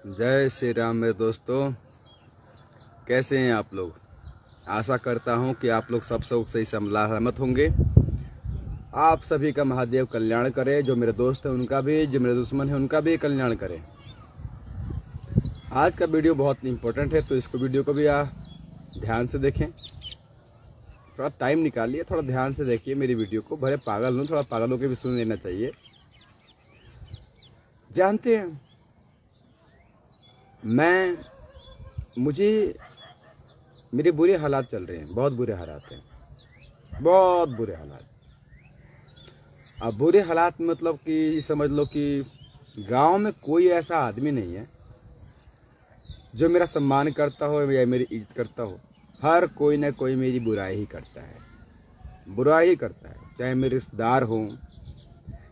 जय श्री राम मेरे दोस्तों, कैसे हैं आप लोग। आशा करता हूं कि आप लोग सब सही सलामत होंगे। आप सभी का महादेव कल्याण करे। जो मेरे दोस्त हैं उनका भी, जो मेरे दुश्मन हैं उनका भी कल्याण करे। आज का वीडियो बहुत इंपॉर्टेंट है, तो इसको वीडियो को भी ध्यान से देखें। थोड़ा टाइम निकालिए, थोड़ा ध्यान से देखिए मेरी वीडियो को। भले पागल हूँ, थोड़ा पागलों के भी सुन लेना चाहिए। जानते हैं, मुझे मेरे बुरे हालात चल रहे हैं, बहुत बुरे हालात हैं, बहुत बुरे हालात। अब बुरे हालात मतलब कि समझ लो कि गांव में कोई ऐसा आदमी नहीं है जो मेरा सम्मान करता हो या मेरी इज्जत करता हो। हर कोई ना कोई मेरी बुराई ही करता है, बुराई ही करता है। चाहे मेरे रिश्तेदार हों,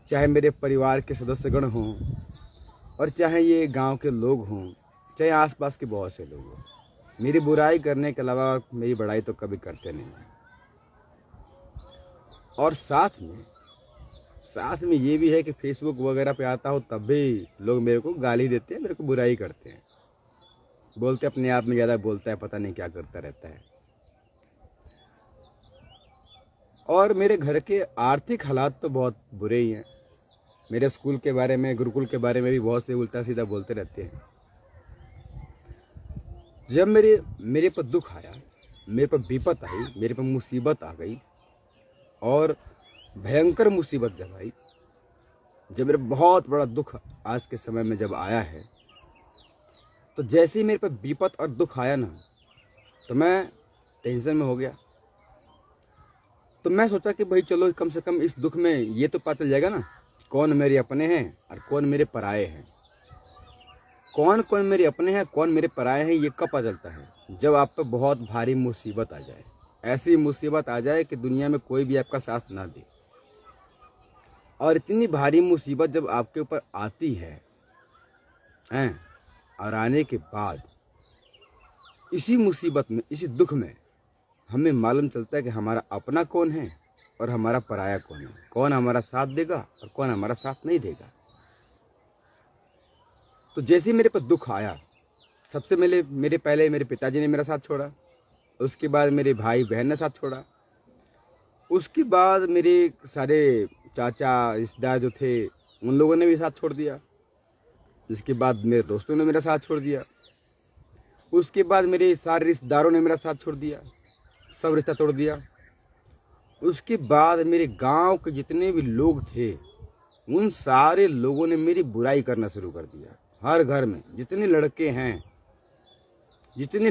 चाहे मेरे परिवार के सदस्यगण हों, और चाहे ये गांव के लोग हों, चाहे आसपास के बहुत से लोग हों। मेरी बुराई करने के अलावा मेरी बड़ाई तो कभी करते नहीं हैं। और साथ में ये भी है कि फेसबुक वगैरह पे आता हो तब भी लोग मेरे को गाली देते हैं, मेरे को बुराई करते हैं, बोलते अपने आप में ज़्यादा बोलता है, पता नहीं क्या करता रहता है। और मेरे घर के आर्थिक हालात तो बहुत बुरे ही हैं। मेरे स्कूल के बारे में, गुरुकुल के बारे में भी बहुत से उल्टा सीधा बोलते रहते हैं। जब मेरे पर दुख आया, मेरे पर विपत आई, मेरे पर मुसीबत आ गई, और भयंकर मुसीबत जब आई, जब मेरा बहुत बड़ा दुख आज के समय में जब आया है, तो जैसे ही मेरे पर विपत और दुख आया ना, तो मैं टेंशन में हो गया। तो मैं सोचा कि भाई चलो कम से कम इस दुख में ये तो पता चल जाएगा ना, कौन मेरे अपने हैं और कौन मेरे पराये हैं। कौन कौन मेरे अपने हैं, कौन मेरे पराये हैं, ये कब पता चलता है? जब आप पर बहुत भारी मुसीबत आ जाए। ऐसी मुसीबत आ जाए कि दुनिया में कोई भी आपका साथ ना दे। और इतनी भारी मुसीबत जब आपके ऊपर आती है और आने के बाद इसी मुसीबत में, इसी दुख में हमें मालूम चलता है कि हमारा अपना कौन है और हमारा पराया कौन है, कौन हमारा साथ देगा और कौन हमारा साथ नहीं देगा। तो जैसे ही मेरे पर दुख आया, सबसे पहले मेरे पिताजी ने मेरा साथ छोड़ा, उसके बाद मेरे भाई बहन ने साथ छोड़ा, उसके बाद मेरे सारे चाचा रिश्तेदार जो थे उन लोगों ने भी साथ छोड़ दिया, इसके बाद मेरे दोस्तों ने मेरा साथ छोड़ दिया, उसके बाद मेरे सारे रिश्तेदारों ने मेरा साथ छोड़ दिया, सब रिश्ता तोड़ दिया। उसके बाद मेरे गांव के जितने भी लोग थे उन सारे लोगों ने मेरी बुराई करना शुरू कर दिया। हर घर में जितने लड़के हैं, जितनी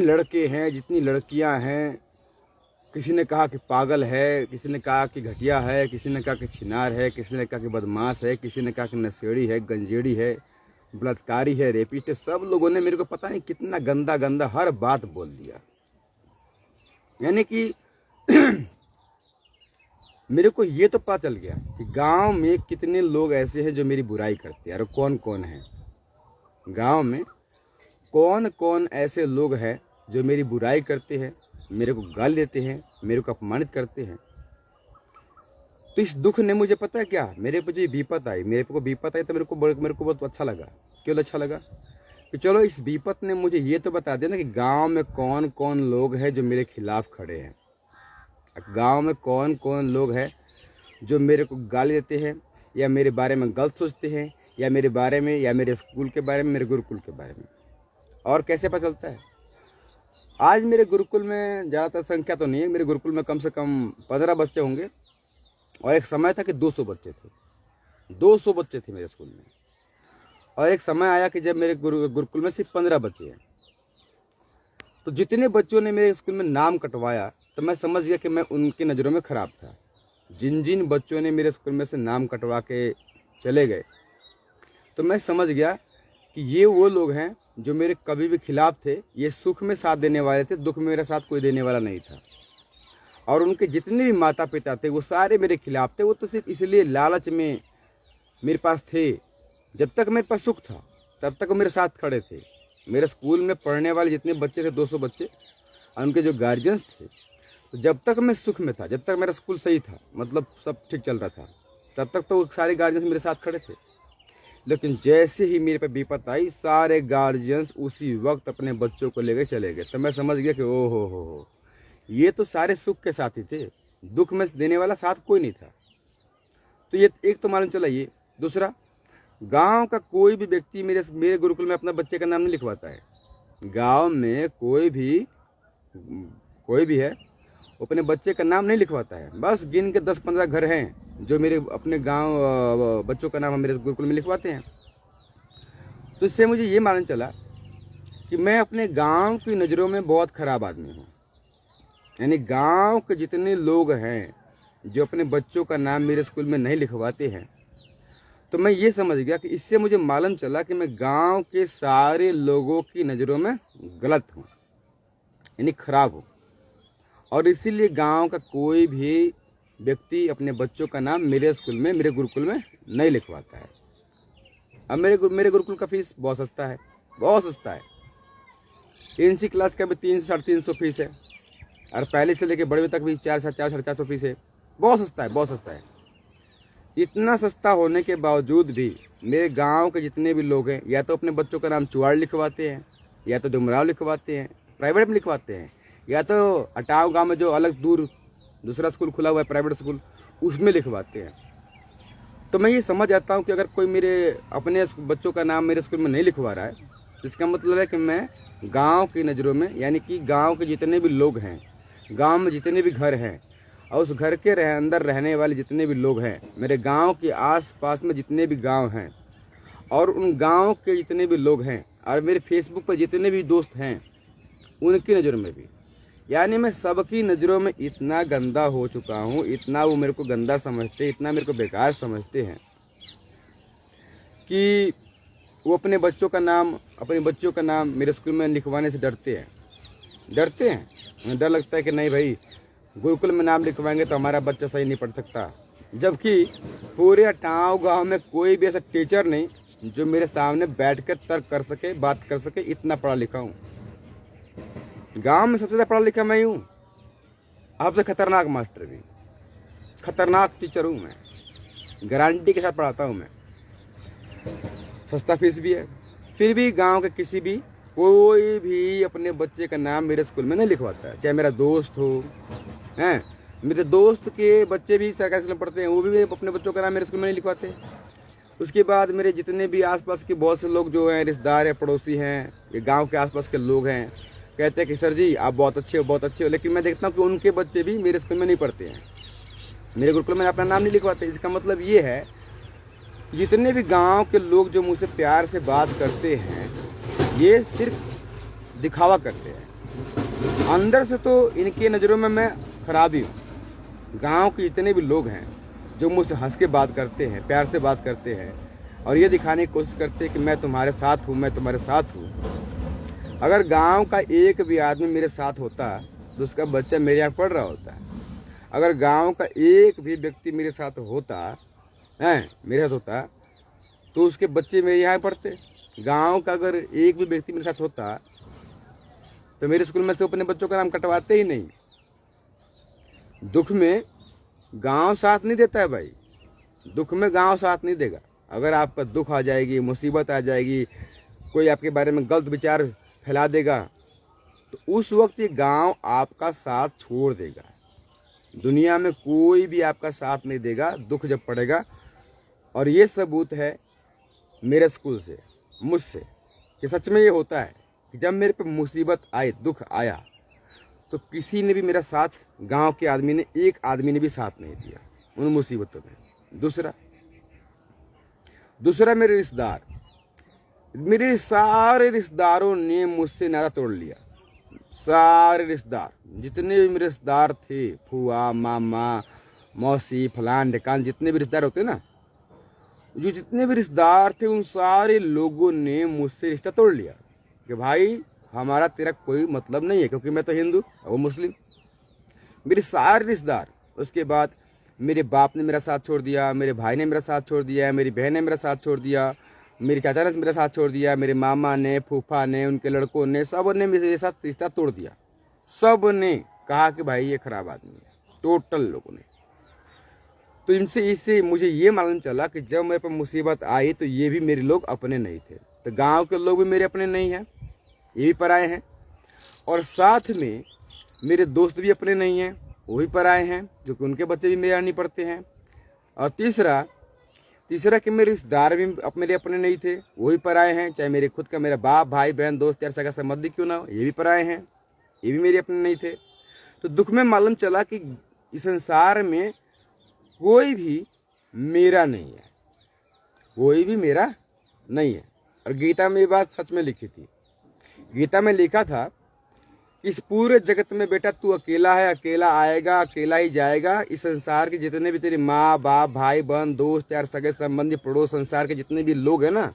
लड़कियां हैं, किसी ने कहा कि पागल है, किसी ने कहा कि घटिया है, किसी ने कहा कि छिनार है, किसी ने कहा कि बदमाश है, किसी ने कहा कि नशेड़ी है, गंजेड़ी है, बलात्कारी है, रेपिस्ट है। सब लोगों ने मेरे को पता नहीं कितना गंदा गंदा हर बात बोल दिया। यानी कि मेरे को ये तो पता चल गया कि गांव में कितने लोग ऐसे हैं जो मेरी बुराई करते हैं और कौन कौन है। गांव में कौन कौन ऐसे लोग हैं जो मेरी बुराई करते हैं, मेरे को गाली देते हैं, मेरे को अपमानित करते हैं। तो इस दुख ने मुझे पता है क्या, मेरे पे जो विपत आई, तो मेरे को बहुत अच्छा लगा। क्यों अच्छा लगा? कि चलो इस विपत ने मुझे ये तो बता दिया ना कि गांव में कौन कौन लोग हैं जो मेरे खिलाफ खड़े हैं। गांव में कौन कौन लोग हैं जो मेरे को गाली देते हैं या मेरे बारे में गलत सोचते हैं, या मेरे बारे में, या मेरे स्कूल के बारे में, मेरे गुरुकुल के बारे में। और कैसे पता चलता है? आज मेरे गुरुकुल में ज़्यादातर संख्या तो नहीं है, मेरे गुरुकुल में कम से कम 15 बच्चे होंगे, और एक समय था कि 200 बच्चे थे। 200 बच्चे थे मेरे स्कूल में। और एक समय आया कि जब मेरे गुरुकुल में सिर्फ 15 बच्चे हैं। तो जितने बच्चों ने मेरे स्कूल में नाम कटवाया, तो मैं समझ गया कि मैं उनकी नज़रों में ख़राब था। जिन जिन बच्चों ने मेरे स्कूल में से नाम कटवा के चले गए, तो मैं समझ गया कि ये वो लोग हैं जो मेरे कभी भी खिलाफ थे। ये सुख में साथ देने वाले थे, दुख में मेरा साथ कोई देने वाला नहीं था। और उनके जितने भी माता पिता थे वो सारे मेरे खिलाफ थे। वो तो सिर्फ इसलिए लालच में मेरे पास थे। जब तक मेरे पास सुख था तब तक वो मेरे साथ खड़े थे। मेरे स्कूल में पढ़ने वाले जितने बच्चे थे, 200 बच्चे, और उनके जो गार्जियंस थे, तो जब तक मैं सुख में था, जब तक मेरा स्कूल सही था, मतलब सब ठीक चल रहा था, तब तक तो सारे गार्जियंस मेरे साथ खड़े थे। लेकिन जैसे ही मेरे पे विपत आई, सारे गार्जियंस उसी वक्त अपने बच्चों को लेकर चले गए। तो मैं समझ गया कि ओ हो, ये तो सारे सुख के साथी थे, दुख में देने वाला साथ कोई नहीं था। तो ये एक तो मालूम चला ये। दूसरा, गांव का कोई भी व्यक्ति मेरे मेरे गुरुकुल में अपना बच्चे का नाम नहीं लिखवाता है। गांव में कोई भी है, वो अपने बच्चे का नाम नहीं लिखवाता है। बस गिन के 10-15 घर हैं जो मेरे अपने गांव बच्चों का नाम मेरे गुरुकुल में लिखवाते हैं। तो इससे मुझे ये मालूम चला कि मैं अपने गांव की नज़रों में बहुत खराब आदमी हूँ। यानी गांव के जितने लोग हैं जो अपने बच्चों का नाम मेरे स्कूल में नहीं लिखवाते हैं, तो मैं ये समझ गया कि इससे मुझे मालूम चला कि मैं गांव के सारे लोगों की नज़रों में गलत हूँ, यानी खराब हूँ। और इसीलिए गांव का कोई भी व्यक्ति अपने बच्चों का नाम मेरे स्कूल में, मेरे गुरुकुल में नहीं लिखवाता है। अब मेरे गुरुकुल का फीस बहुत सस्ता है, बहुत सस्ता है। NC क्लास का भी 300-350 फीस है, और पहले से लेकर बड़े तक भी 400-450 फीस है। बहुत सस्ता है, बहुत सस्ता है। इतना सस्ता होने के बावजूद भी मेरे गांव के जितने भी लोग हैं, या तो अपने बच्चों का नाम चुवाड़ लिखवाते हैं, या तो डुमराव लिखवाते हैं, प्राइवेट में लिखवाते हैं, या तो अटाव गांव में जो अलग दूर दूसरा स्कूल खुला हुआ है प्राइवेट स्कूल, उसमें लिखवाते हैं। तो मैं ये समझ आता हूँ कि अगर कोई मेरे अपने बच्चों का नाम मेरे स्कूल में नहीं लिखवा रहा है, तो इसका मतलब है कि मैं गाँव की नज़रों में, यानी कि गाँव के जितने भी लोग हैं, गाँव में जितने भी घर हैं, और उस घर के अंदर रहने वाले जितने भी लोग हैं, मेरे गांव के आस-पास में जितने भी गांव हैं, और उन गांव के जितने भी लोग हैं, और मेरे फेसबुक पर जितने भी दोस्त हैं, उनकी नज़र में भी, यानी मैं सबकी नज़रों में इतना गंदा हो चुका हूँ, इतना वो मेरे को गंदा समझते, इतना मेरे को बेकार समझते हैं कि वो अपने बच्चों का नाम मेरे स्कूल में लिखवाने से डरते हैं। उन्हें डर लगता है कि नहीं भाई, गुरुकुल में नाम लिखवाएंगे तो हमारा बच्चा सही नहीं पढ़ सकता। जबकि पूरे गांव में कोई भी ऐसा टीचर नहीं जो मेरे सामने बैठकर तर्क कर सके, बात कर सके, इतना पढ़ा लिखा हूँ। गांव में सबसे ज़्यादा पढ़ा लिखा मैं हूँ, आपसे खतरनाक मास्टर भी, खतरनाक टीचर हूँ मैं, गारंटी के साथ पढ़ाता हूँ मैं। सस्ता फीस भी है, फिर भी गाँव के किसी भी कोई भी अपने बच्चे का नाम मेरे स्कूल में नहीं लिखवाता है। चाहे मेरा दोस्त हो, हैं, मेरे दोस्त के बच्चे भी सरकारी स्कूल में पढ़ते हैं, वो भी अपने बच्चों का नाम मेरे स्कूल में नहीं लिखवाते। उसके बाद मेरे जितने भी आसपास के बहुत से लोग जो हैं, रिश्तेदार हैं, पड़ोसी हैं, ये गांव के आसपास के लोग हैं, कहते हैं कि सर जी आप बहुत अच्छे हो। लेकिन मैं देखता हूँ कि उनके बच्चे भी मेरे स्कूल में नहीं पढ़ते हैं, मेरे गुरुकुल में अपना नाम नहीं लिखवाते। इसका मतलब ये है, जितने भी गाँव के लोग जो मुझसे प्यार से बात करते हैं, ये सिर्फ दिखावा करते हैं। अंदर से तो इनकी नज़रों में मैं खराबी हूँ। गांव के जितने भी लोग हैं जो मुझसे हंस के बात करते हैं, प्यार से बात करते हैं, और ये दिखाने की कोशिश करते हैं कि मैं तुम्हारे साथ हूँ, मैं तुम्हारे साथ हूँ। अगर गांव का एक भी आदमी मेरे साथ होता तो उसका बच्चा मेरे यहाँ पढ़ रहा होता। अगर गांव का एक भी व्यक्ति मेरे साथ होता तो उसके बच्चे मेरे यहाँ पढ़ते। गांव का अगर एक भी व्यक्ति मेरे साथ होता तो मेरे स्कूल में से अपने बच्चों का नाम कटवाते ही नहीं। दुख में गांव साथ नहीं देता है भाई, दुख में गांव साथ नहीं देगा। अगर आपका दुख आ जाएगी, मुसीबत आ जाएगी, कोई आपके बारे में गलत विचार फैला देगा, तो उस वक्त ये गांव आपका साथ छोड़ देगा। दुनिया में कोई भी आपका साथ नहीं देगा दुख जब पड़ेगा। और ये सबूत है मेरे स्कूल से, मुझसे, कि सच में ये होता है कि जब मेरे पे मुसीबत आई, दुख आया, तो किसी ने भी मेरा साथ, गांव के आदमी ने, एक आदमी ने भी साथ नहीं दिया उन मुसीबतों में। दूसरा मेरे रिश्तेदार, मेरे सारे रिश्तेदारों ने मुझसे नाता तोड़ लिया। सारे रिश्तेदार, जितने भी मेरे रिश्तेदार थे, फूआ, मामा, मौसी, फलान ढिकान, जितने भी रिश्तेदार होते ना, जो जितने भी रिश्तेदार थे, उन सारे लोगों ने मुझसे रिश्ता तोड़ लिया कि भाई हमारा तेरा कोई मतलब नहीं है, क्योंकि मैं तो हिंदू और वो मुस्लिम। मेरे सारे रिश्तेदार। उसके बाद मेरे बाप ने मेरा साथ छोड़ दिया, मेरे भाई ने मेरा साथ छोड़ दिया, मेरी बहन ने मेरा साथ छोड़ दिया, मेरे चाचा ने मेरा साथ छोड़ दिया, मेरे मामा ने, फूफा ने, उनके लड़कों ने, सब ने मेरे साथ रिश्ता तोड़ दिया। सब ने कहा कि भाई ये खराब आदमी है, टोटल लोगों ने। तो इनसे इससे मुझे ये मालूम चला कि जब मेरे पर मुसीबत आई तो ये भी मेरे लोग अपने नहीं थे। तो गांव के लोग भी मेरे अपने नहीं हैं, ये भी पराए हैं। और साथ में मेरे दोस्त भी अपने नहीं हैं, वो भी पराए हैं, क्योंकि उनके बच्चे भी मेरे यहाँ नहीं पढ़ते हैं। और तीसरा कि मेरे रिश्तेदार भी अब मेरे अपने नहीं थे, वो भी पराए हैं। चाहे मेरे खुद का मेरा बाप भाई बहन दोस्त यार सगा संबंधी क्यों ना हो, ये भी पराए हैं, ये भी मेरे अपने नहीं थे। तो दुख में मालूम चला कि इस संसार में कोई भी मेरा नहीं है, कोई भी मेरा नहीं है। और गीता में ये बात सच में लिखी थी। गीता में लिखा था, इस पूरे जगत में बेटा तू अकेला है, अकेला आएगा, अकेला ही जाएगा। इस संसार के जितने भी तेरे माँ बाप भाई बहन दोस्त यार सगे संबंधी पड़ोस संसार के जितने भी लोग हैं ना,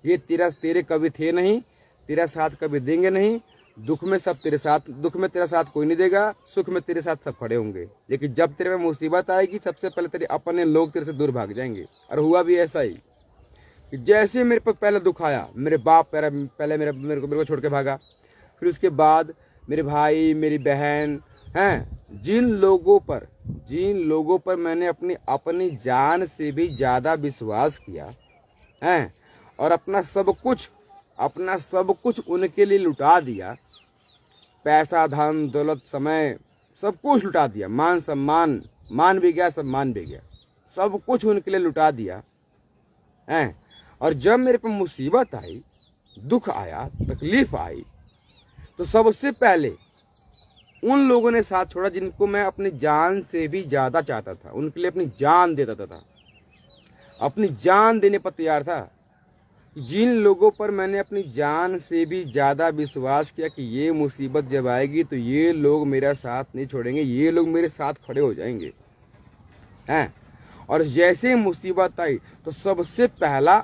ये तेरे कभी थे नहीं, तेरा साथ कभी देंगे नहीं। दुख में सब तेरे साथ, दुख में तेरा साथ कोई नहीं देगा, सुख में तेरे साथ सब खड़े होंगे। लेकिन जब तेरे में मुसीबत आएगी सबसे पहले तेरे अपने लोग तेरे से दूर भाग जाएंगे। और हुआ भी ऐसा ही कि जैसे मेरे पर पहले दुख आया, मेरे बाप पहले मेरे को छोड़ के भागा, फिर उसके बाद मेरे भाई मेरी बहन हैं, जिन लोगों पर मैंने अपनी जान से भी ज़्यादा विश्वास किया हैं और अपना सब कुछ उनके लिए लुटा दिया, पैसा धन दौलत समय सब कुछ लुटा दिया, मान सम्मान मान भी गया, सम्मान भी गया, सब कुछ उनके लिए लुटा दिया हैं। और जब मेरे पर मुसीबत आई, दुख आया, तकलीफ आई, तो सबसे पहले उन लोगों ने साथ छोड़ा जिनको मैं अपनी जान से भी ज़्यादा चाहता था, उनके लिए अपनी जान दे देता था, अपनी जान देने पर तैयार था। जिन लोगों पर मैंने अपनी जान से भी ज़्यादा विश्वास किया कि ये मुसीबत जब आएगी तो ये लोग मेरा साथ नहीं छोड़ेंगे, ये लोग मेरे साथ खड़े हो जाएंगे हैं। और जैसे मुसीबत आई तो सबसे पहला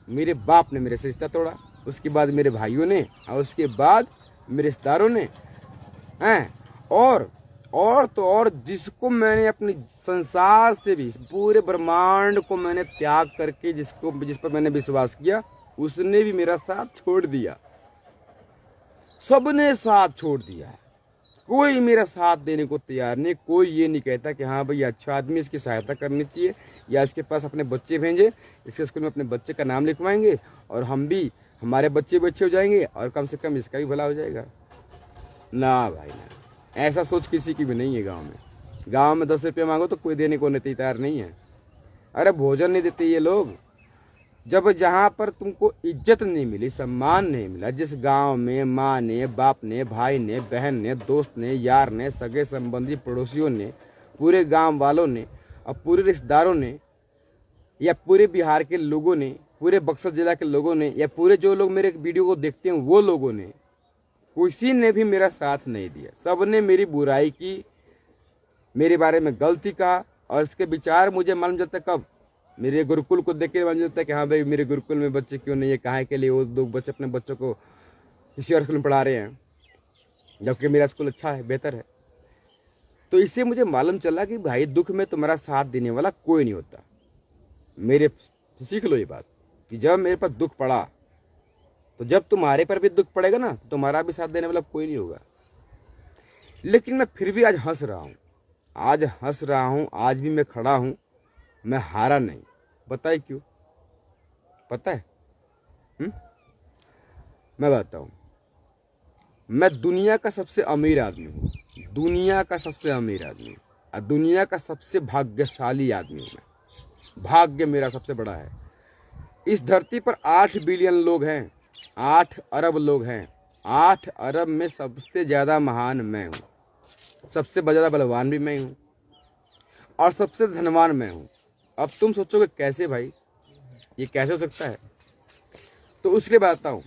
मेरे बाप ने मेरे से रिश्ता तोड़ा, उसके बाद मेरे भाइयों ने, और उसके बाद मेरे रिश्तेदारों ने हैं। और जिसको मैंने अपने संसार से भी, पूरे ब्रह्मांड को मैंने त्याग करके जिस पर मैंने विश्वास किया, उसने भी मेरा साथ छोड़ दिया। सबने साथ छोड़ दिया है, कोई मेरा साथ देने को तैयार नहीं। कोई ये नहीं कहता कि हाँ भाई अच्छा आदमी, इसकी सहायता करनी चाहिए, या इसके पास अपने बच्चे भेजें, इसके स्कूल में अपने बच्चे का नाम लिखवाएंगे और हम भी, हमारे बच्चे हो जाएंगे और कम से कम इसका भी भला हो जाएगा। ना भाई ना, ऐसा सोच किसी की भी नहीं है। गांव में 10 रुपये मांगो तो कोई देने को तैयार नहीं है। अरे भोजन नहीं देते ये लोग। जब जहाँ पर तुमको इज्जत नहीं मिली, सम्मान नहीं मिला, जिस गांव में माँ ने, बाप ने, भाई ने, बहन ने, दोस्त ने, यार ने, सगे संबंधी पड़ोसियों ने, पूरे गांव वालों ने और पूरे रिश्तेदारों ने, या पूरे बिहार के लोगों ने, पूरे बक्सर जिला के लोगों ने, या पूरे जो लोग मेरे वीडियो को देखते हैं वो लोगों ने, किसी ने भी मेरा साथ नहीं दिया। सबने मेरी बुराई की, मेरे बारे में गलती कहा। और इसके विचार मुझे मालूम चलता है कब, मेरे गुरुकुल को देख के मालूम चलता है कि हाँ भाई मेरे गुरुकुल में बच्चे क्यों नहीं है, कहाँ के लिए वो दो बच्चे अपने बच्चों को किसी और स्कूल में पढ़ा रहे हैं, जबकि मेरा स्कूल अच्छा है, बेहतर है। तो इससे मुझे मालूम चला कि भाई दुख में तुम्हारा साथ देने वाला कोई नहीं होता। मेरे सीख लो ये बात कि जब मेरे पर दुख पड़ा, तो जब तुम्हारे पर भी दुख पड़ेगा ना, तो तुम्हारा भी साथ देने वाला कोई नहीं होगा। लेकिन मैं फिर भी आज हंस रहा हूँ, आज भी मैं खड़ा हूँ, मैं हारा नहीं। बताए क्यों? पता है? मैं बताता हूँ। मैं दुनिया का सबसे अमीर आदमी हूँ, दुनिया का सबसे अमीर आदमी हूँ, और दुनिया का सबसे भाग्यशाली आदमी हूँ मैं। भाग्य मेरा सबसे बड़ा है। इस धरती पर 8 बिलियन लोग हैं, 8 अरब लोग हैं। 8 अरब में सबसे ज़्यादा महान मैं हूँ, सबसे ज़्यादा बलवान भी मैं हूँ, और सबसे धनवान मैं हूँ। अब तुम सोचोगे कैसे भाई, ये कैसे हो सकता है? तो उसके बताता हूँ।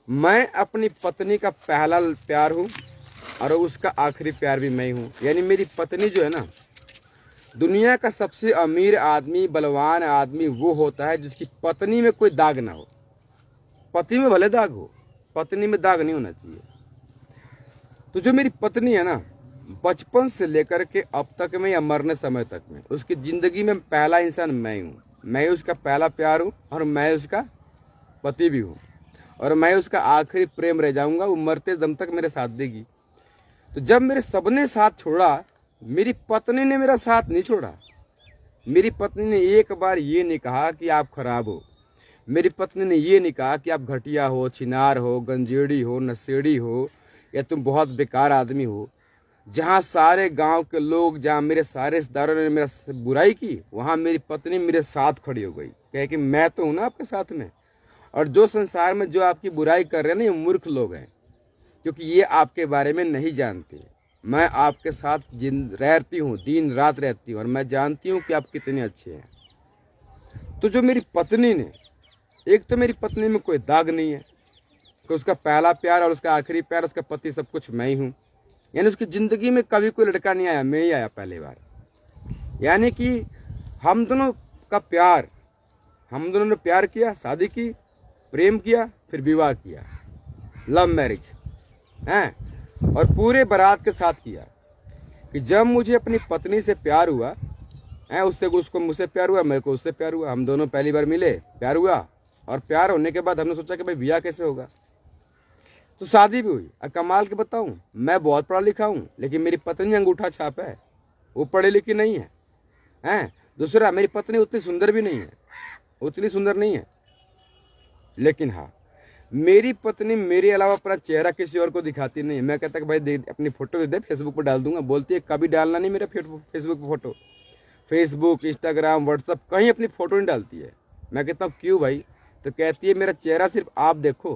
मैं अपनी पत्नी का पहला प्यार हूँ और उसका आखिरी प्यार भी मैं हूँ। यानी मेरी पत्नी जो है ना, दुनिया का सबसे अमीर आदमी, बलवान आदमी वो होता है जिसकी पत्नी में कोई दाग ना हो। पति में भले दाग हो, पत्नी में दाग नहीं होना चाहिए। तो जो मेरी पत्नी है ना, बचपन से लेकर के अब तक में या मरने समय तक में, उसकी ज़िंदगी में पहला इंसान मैं हूँ। मैं उसका पहला प्यार हूँ और मैं उसका पति भी हूँ, और मैं उसका आखिरी प्रेम रह जाऊँगा। वो मरते दम तक मेरे साथ देगी। तो जब मेरे सबने साथ छोड़ा, मेरी पत्नी ने मेरा साथ नहीं छोड़ा। मेरी पत्नी ने एक बार ये नहीं कहा कि आप खराब हो। मेरी पत्नी ने ये नहीं कहा कि आप घटिया हो, छिनार हो, गंजेड़ी हो, नशेड़ी हो, या तुम बहुत बेकार आदमी हो। जहाँ सारे गांव के लोग, जहाँ मेरे सारे रिश्तेदारों ने मेरा बुराई की, वहाँ मेरी पत्नी मेरे साथ खड़ी हो गई, कहे कि मैं तो हूँ ना आपके साथ में। और जो संसार में जो आपकी बुराई कर रहे हैं ना, ये मूर्ख लोग हैं, क्योंकि ये आपके बारे में नहीं जानते। मैं आपके साथ रहती हूँ, दिन रात रहती हूँ, और मैं जानती हूँ कि आप कितने अच्छे हैं। तो जो मेरी पत्नी ने, एक तो मेरी पत्नी में कोई दाग नहीं है कि उसका पहला प्यार और उसका आखिरी प्यार, उसका पति सब कुछ मैं ही हूँ। यानी उसकी ज़िंदगी में कभी कोई लड़का नहीं आया, मैं ही आया पहली बार। यानी कि हम दोनों का प्यार, हम दोनों ने प्यार किया, शादी की, प्रेम किया, फिर विवाह किया, लव मैरिज हैं, और पूरे बारात के साथ किया। कि जब मुझे अपनी पत्नी से प्यार हुआ है, उसको मुझसे प्यार हुआ, मेरे को उससे प्यार हुआ, हम दोनों पहली बार मिले, प्यार हुआ, और प्यार होने के बाद हमने सोचा कि भाई ब्याह कैसे होगा, तो शादी भी हुई। और कमाल के बताऊं, मैं बहुत पढ़ा लिखा हूँ, लेकिन मेरी पत्नी अंगूठा छाप है, वो पढ़ी लिखी नहीं है, हैं। दूसरा, मेरी पत्नी उतनी सुंदर भी नहीं है, उतनी सुंदर नहीं है, लेकिन हाँ, मेरी पत्नी मेरे अलावा अपना चेहरा किसी और को दिखाती नहीं है। मैं कहता कि भाई अपनी फोटो दे, फेसबुक पर डाल दूंगा। बोलती है कभी डालना नहीं मेरा फेसबुक पर फोटो, फेसबुक, इंस्टाग्राम, व्हाट्सअप, कहीं अपनी फोटो नहीं डालती है। मैं कहता हूँ क्यों भाई, तो कहती है मेरा चेहरा सिर्फ आप देखो,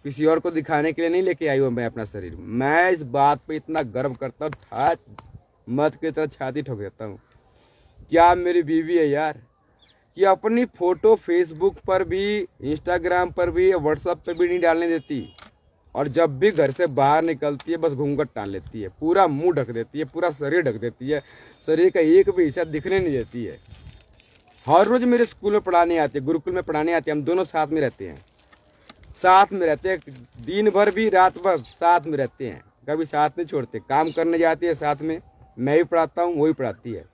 किसी और को दिखाने के लिए नहीं लेके आई हूँ मैं अपना शरीर। मैं इस बात पे इतना गर्व करता हूँ, मत की तरह छाती ठोक देता हूँ। क्या मेरी बीवी है यार, कि अपनी फोटो फेसबुक पर भी, इंस्टाग्राम पर भी, व्हाट्सएप पर भी नहीं डालने देती, और जब भी घर से बाहर निकलती है बस घूंघट टान लेती है, पूरा मुंह ढक देती है, पूरा शरीर ढक देती है, शरीर का एक भी हिस्सा दिखने नहीं देती है। हर रोज मेरे स्कूल में पढ़ाने आते, गुरुकुल में पढ़ाने आते, हम दोनों साथ में रहते हैं, साथ में रहते हैं, दिन भर भी रात भर साथ में रहते हैं, कभी साथ नहीं छोड़ते। काम करने जाती है साथ में, मैं भी पढ़ाता हूँ, वो भी पढ़ाती है।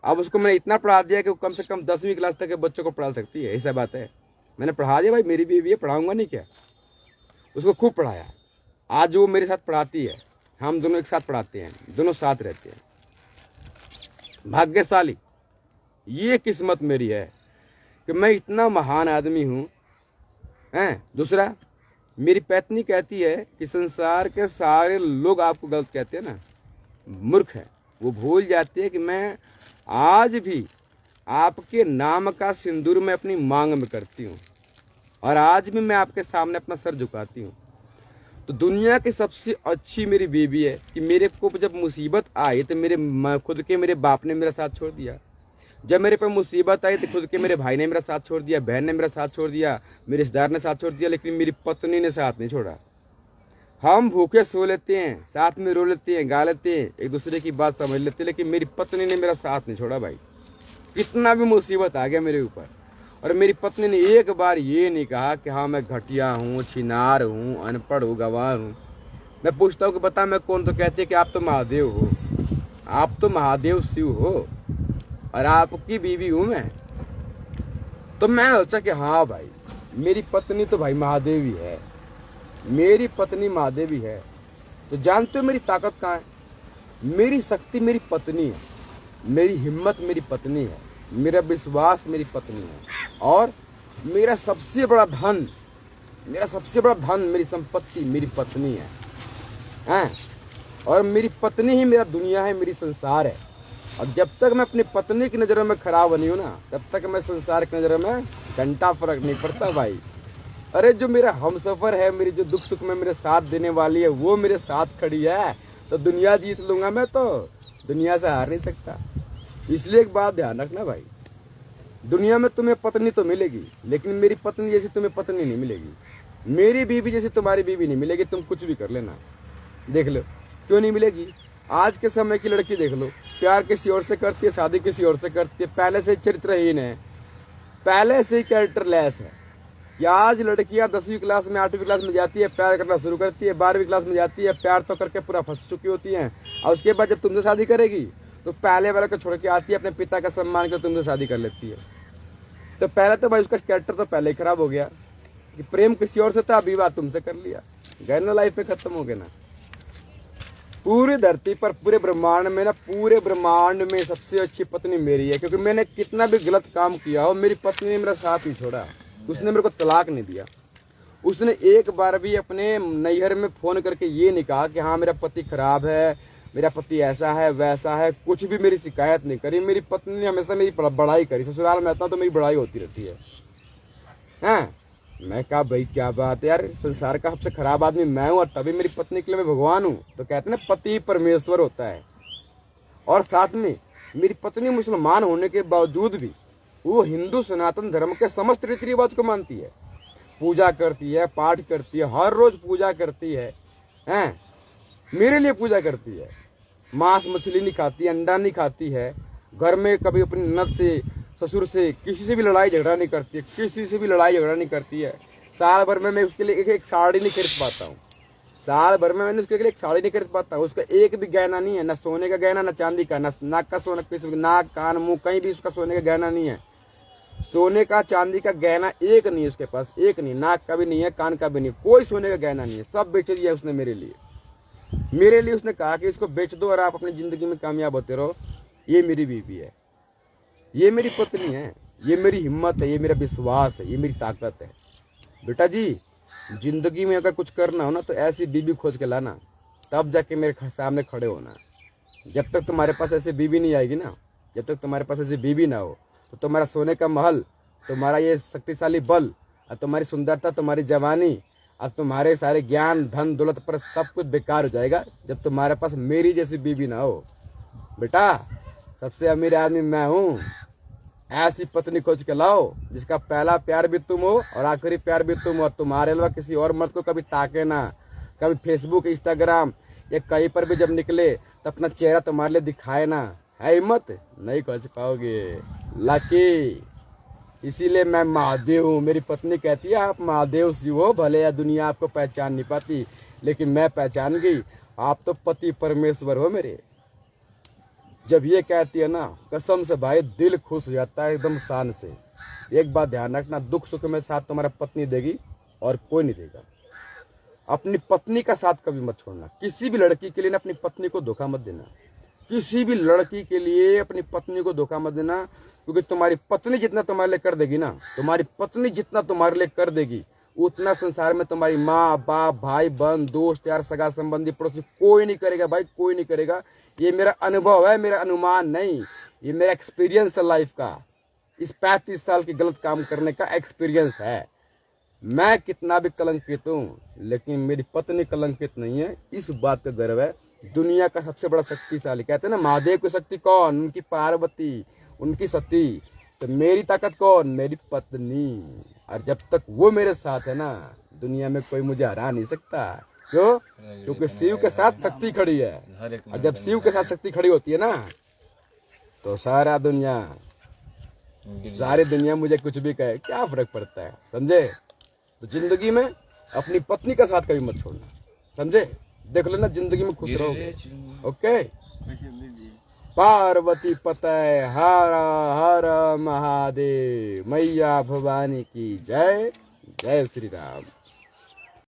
अब उसको मैंने इतना पढ़ा दिया कि वो कम से कम 10वीं क्लास तक के बच्चों को पढ़ा सकती है, ऐसा बात है। मैंने पढ़ा दिया भाई, मेरी बीवी है, पढ़ाऊंगा नहीं क्या। उसको खूब पढ़ाया, आज वो मेरे साथ पढ़ाती है, हम दोनों एक साथ पढ़ाते हैं, दोनों साथ रहते हैं। भाग्यशाली ये किस्मत मेरी है कि मैं इतना महान आदमी हूँ, हैं। दूसरा, मेरी पत्नी कहती है कि संसार के सारे लोग आपको गलत कहते हैं ना, मूर्ख है। वो भूल जाती है कि मैं आज भी आपके नाम का सिंदूर मैं अपनी मांग में करती हूँ, और आज भी मैं आपके सामने अपना सर झुकाती हूँ। तो दुनिया की सबसे अच्छी मेरी बीवी है कि मेरे को जब मुसीबत आई तो खुद के मेरे बाप ने मेरा साथ छोड़ दिया। जब मेरे पे मुसीबत आई तो खुद के मेरे भाई ने मेरा साथ छोड़ दिया, बहन ने मेरा साथ छोड़ दिया, मेरे रिश्तेदार ने साथ छोड़ दिया, लेकिन मेरी पत्नी ने साथ नहीं छोड़ा। हम भूखे सो लेते हैं, साथ में रो लेते हैं, गा लेते हैं, एक दूसरे की बात समझ लेते हैं, लेकिन मेरी पत्नी ने मेरा साथ नहीं छोड़ा भाई। कितना भी मुसीबत आ गया मेरे ऊपर, और मेरी पत्नी ने एक बार ये नहीं कहा कि हाँ मैं घटिया हूँ, छिनार हूँ, अनपढ़ हूँ, गंवार हूँ। मैं पूछता हूँ कि बता मैं कौन, तो कहती है कि आप तो महादेव हो, आप तो महादेव शिव हो, और आपकी बीवी हूँ मैं। तो मैं सोचा कि हाँ भाई, मेरी पत्नी तो भाई महादेव ही है, मेरी पत्नी महादेवी है। तो जानते हो मेरी ताकत कहाँ है? मेरी शक्ति मेरी पत्नी है, मेरी हिम्मत मेरी पत्नी है, मेरा विश्वास मेरी पत्नी है, और मेरा सबसे बड़ा धन, मेरी संपत्ति मेरी पत्नी है, हैं? और मेरी पत्नी ही मेरा दुनिया है, मेरी संसार है। और जब तक मैं अपनी पत्नी की नज़रों में खराब बनी हूँ ना, तब तक मैं संसार की नज़रों में घंटा फर्क नहीं पड़ता भाई। अरे जो मेरा हमसफर है, मेरी जो दुख सुख में मेरे साथ देने वाली है, वो मेरे साथ खड़ी है, तो दुनिया जीत लूंगा मैं, तो दुनिया से हार नहीं सकता। इसलिए एक बात ध्यान रखना भाई, दुनिया में तुम्हें पत्नी तो मिलेगी, लेकिन मेरी पत्नी जैसी तुम्हें पत्नी नहीं मिलेगी, मेरी बीवी जैसी तुम्हारी बीवी नहीं मिलेगी। तुम कुछ भी कर लेना, देख लो क्यों नहीं मिलेगी। आज के समय की लड़की देख लो, प्यार किसी और से करती है, शादी किसी और से करती है, पहले से चरित्रहीन है, पहले से ही कैरेक्टरलेस है। या आज लड़कियां 10वीं क्लास में 8वीं क्लास में जाती है, प्यार करना शुरू करती है, 12वीं क्लास में जाती है, प्यार तो करके पूरा फंस चुकी होती हैं, और उसके बाद जब तुमसे शादी करेगी तो पहले वाले को छोड़ के आती है, अपने पिता का सम्मान कर तुमसे शादी कर लेती है। तो पहले तो भाई उसका कैरेक्टर तो पहले ही खराब हो गया कि प्रेम किसी और से था, विवाह तुमसे कर लिया, गए ना, लाइफ पे खत्म हो गया ना। पूरी धरती पर पूरे ब्रह्मांड में ना, पूरे ब्रह्मांड में सबसे अच्छी पत्नी मेरी है, क्योंकि मैंने कितना भी गलत काम किया हो मेरी पत्नी ने मेरा साथ नहीं छोड़ा। उसने मेरे को तलाक नहीं दिया। उसने एक बार भी अपने नैहर में फोन करके ये नहीं कहा कि हाँ मेरा पति खराब है, मेरा पति ऐसा है वैसा है, कुछ भी मेरी शिकायत नहीं करी। मेरी पत्नी ने हमेशा मेरी बड़ाई करी। ससुराल में आता तो मेरी बड़ाई होती रहती है। हाँ, मैं कहा भाई क्या बात है यार, संसार का सबसे खराब आदमी मैं हूँ और तभी मेरी पत्नी के लिए मैं भगवान हूँ। तो कहते हैं ना पति परमेश्वर होता है। और साथ में मेरी पत्नी मुसलमान होने के बावजूद भी वो हिंदू सनातन धर्म के समस्त रीति रिवाज को मानती है, पूजा करती है, पाठ करती है, हर रोज पूजा करती है, हैं मेरे लिए पूजा करती है। मांस मछली नहीं खाती, अंडा नहीं खाती है। घर में कभी अपनी ननद से, ससुर से, किसी से भी लड़ाई झगड़ा नहीं करती है, किसी से भी लड़ाई झगड़ा नहीं करती है। साल भर में मैं उसके लिए एक साड़ी नहीं खरीद पाता हूँ। साल भर में मैंने उसके लिए एक साड़ी नहीं खरीद पाता हूँ। उसका एक भी गहना नहीं है, ना सोने का गहना, ना चांदी का, ना नाक का सोना, किसी नाक कान मुंह कहीं भी उसका सोने का गहना नहीं है। सोने का चांदी का गहना एक नहीं है उसके पास, एक नहीं, नाक का भी नहीं है, कान का भी नहीं, कोई सोने का गहना नहीं है। सब बेच दिया उसने मेरे लिए। मेरे लिए उसने कहा कि इसको बेच दो और आप अपनी जिंदगी में कामयाब होते रहो। ये मेरी बीवी है, ये मेरी पत्नी है, ये मेरी हिम्मत है, ये मेरा विश्वास है, ये मेरी ताकत है। बेटा जी, जिंदगी में अगर कुछ करना हो ना तो ऐसी बीवी खोज के लाना, तब जाके मेरे सामने खड़े होना। जब तक तुम्हारे पास ऐसी बीवी नहीं आएगी ना, जब तक तुम्हारे पास ऐसी बीवी ना हो, तो तुम्हारा सोने का महल, तुम्हारा ये शक्तिशाली बल और तुम्हारी सुंदरता, तुम्हारी जवानी और तुम्हारे सारे ज्ञान धन दौलत पर सब कुछ बेकार हो जाएगा जब तुम्हारे पास मेरी जैसी बीवी ना हो। बेटा, सबसे अमीर आदमी मैं हूँ। ऐसी पत्नी खोज के लाओ जिसका पहला प्यार भी तुम हो और आखिरी प्यार भी तुम हो, और तुम्हारे अलावा किसी और मर्द को कभी ताके ना। कभी फेसबुक, इंस्टाग्राम या कहीं पर भी जब निकले तो अपना चेहरा तुम्हारे लिए दिखाए ना। है हिम्मत? नहीं खोज पाओगे लकी। इसीलिए मैं महादेव हूँ। मेरी पत्नी कहती है आप महादेव शिव हो, भले या दुनिया आपको पहचान नहीं पाती, लेकिन मैं पहचान गई, आप तो पति परमेश्वर हो मेरे। जब ये कहती है ना, कसम से भाई दिल खुश हो जाता है एकदम शान से। एक बात ध्यान रखना, दुख सुख में साथ तुम्हारा पत्नी देगी और कोई नहीं देगा। अपनी पत्नी का साथ कभी मत छोड़ना। किसी भी लड़की के लिए ना अपनी पत्नी को धोखा मत देना। किसी भी लड़की के लिए अपनी पत्नी को धोखा मत देना, क्योंकि तुम्हारी पत्नी जितना तुम्हारे लिए कर देगी ना, तुम्हारी पत्नी जितना तुम्हारे लिए कर देगी, उतना संसार में तुम्हारी माँ बाप भाई बहन दोस्त यार सगा संबंधी पड़ोसी कोई नहीं करेगा भाई, कोई नहीं करेगा। ये मेरा अनुभव है, मेरा अनुमान नहीं, ये मेरा एक्सपीरियंस है लाइफ का। इस 35 साल के गलत काम करने का एक्सपीरियंस है। मैं कितना भी कलंकित हूँ, लेकिन मेरी पत्नी कलंकित नहीं है, इस बात का गर्व है। दुनिया का सबसे बड़ा शक्तिशाली, कहते हैं ना महादेव की शक्ति कौन? उनकी पार्वती, उनकी सती। तो मेरी ताकत कौन? मेरी पत्नी। और जब तक वो मेरे साथ है ना, दुनिया में कोई मुझे हरा नहीं सकता। क्यों? क्योंकि शिव के साथ शक्ति खड़ी है, और जब शिव के साथ शक्ति खड़ी होती है ना, तो सारी दुनिया मुझे कुछ भी कहे, क्या फर्क पड़ता है, समझे? तो जिंदगी में अपनी पत्नी का साथ कभी मत छोड़ना, समझे? देख लेना जिंदगी में खुश रहोगे। ओके, पार्वती पतय हर हर महादेव, मैया भवानी की जय। जय श्री राम।